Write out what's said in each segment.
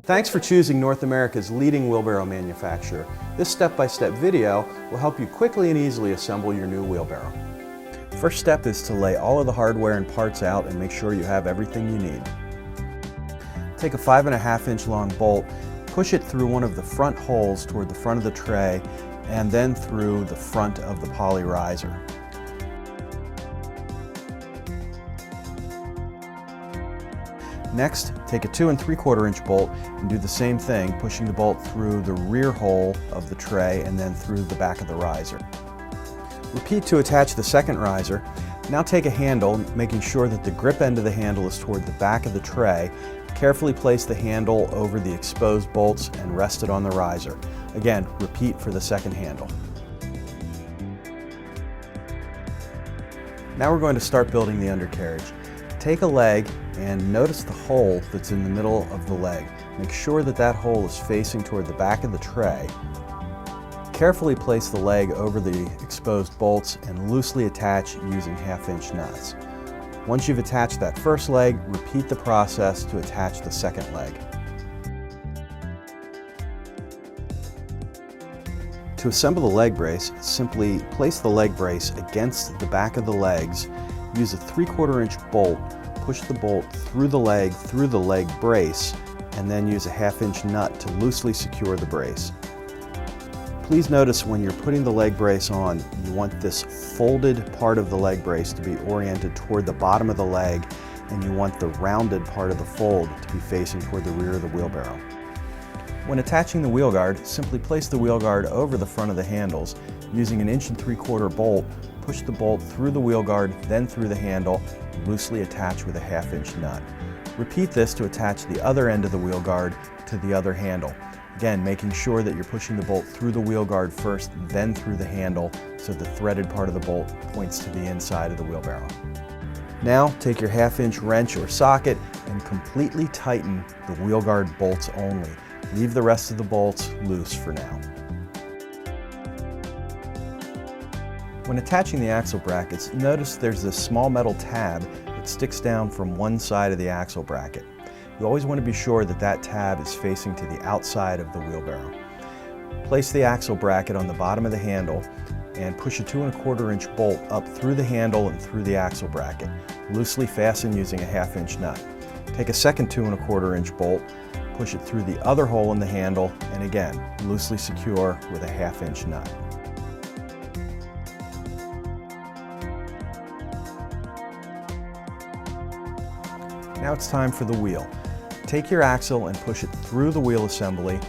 Thanks for choosing North America's leading wheelbarrow manufacturer. This step-by-step video will help you quickly and easily assemble your new wheelbarrow. First step is to lay all of the hardware and parts out and make sure you have everything you need. Take a 5.5-inch long bolt, push it through one of the front holes toward the front of the tray, and then through the front of the poly riser. Next, take a 2 3/4-inch bolt and do the same thing, pushing the bolt through the rear hole of the tray and then through the back of the riser. Repeat to attach the second riser. Now take a handle, making sure that the grip end of the handle is toward the back of the tray. Carefully place the handle over the exposed bolts and rest it on the riser. Again, repeat for the second handle. Now we're going to start building the undercarriage. Take a leg and notice the hole that's in the middle of the leg. Make sure that that hole is facing toward the back of the tray. Carefully place the leg over the exposed bolts and loosely attach using 1/2-inch nuts. Once you've attached that first leg, repeat the process to attach the second leg. To assemble the leg brace, simply place the leg brace against the back of the legs. Use a 3/4-inch bolt, push the bolt through the leg brace, and then use a 1/2-inch nut to loosely secure the brace. Please notice when you're putting the leg brace on, you want this folded part of the leg brace to be oriented toward the bottom of the leg, and you want the rounded part of the fold to be facing toward the rear of the wheelbarrow. When attaching the wheel guard, simply place the wheel guard over the front of the handles. Using an 1 3/4 bolt, push the bolt through the wheel guard, then through the handle, and loosely attach with a 1/2-inch nut. Repeat this to attach the other end of the wheel guard to the other handle. Again, making sure that you're pushing the bolt through the wheel guard first, then through the handle, so the threaded part of the bolt points to the inside of the wheelbarrow. Now, take your 1/2-inch wrench or socket and completely tighten the wheel guard bolts only. Leave the rest of the bolts loose for now. When attaching the axle brackets, notice there's this small metal tab that sticks down from one side of the axle bracket. You always want to be sure that that tab is facing to the outside of the wheelbarrow. Place the axle bracket on the bottom of the handle and push a 2 1/4-inch bolt up through the handle and through the axle bracket. Loosely fasten using a 1/2-inch nut. Take a second 2 1/4-inch bolt, push it through the other hole in the handle, and again, loosely secure with a 1/2-inch nut. Now it's time for the wheel. Take your axle and push it through the wheel assembly,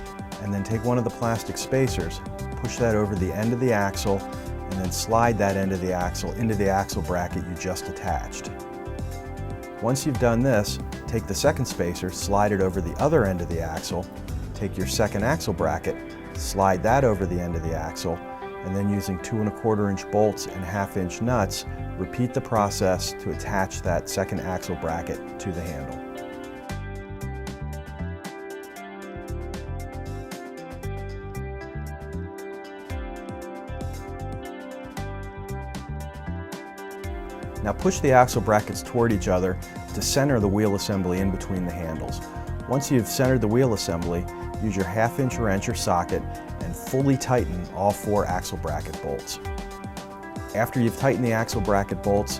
and then take one of the plastic spacers, push that over the end of the axle, and then slide that end of the axle into the axle bracket you just attached. Once you've done this, take the second spacer, slide it over the other end of the axle, take your second axle bracket, slide that over the end of the axle, and then using 2 1/4-inch bolts and 1/2-inch nuts, repeat the process to attach that second axle bracket to the handle. Now push the axle brackets toward each other to center the wheel assembly in between the handles. Once you've centered the wheel assembly, use your 1/2-inch wrench or socket and fully tighten all 4 axle bracket bolts. After you've tightened the axle bracket bolts,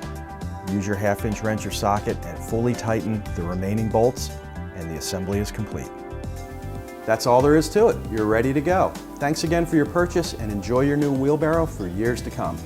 use your 1/2-inch wrench or socket and fully tighten the remaining bolts, and the assembly is complete. That's all there is to it. You're ready to go. Thanks again for your purchase, and enjoy your new wheelbarrow for years to come.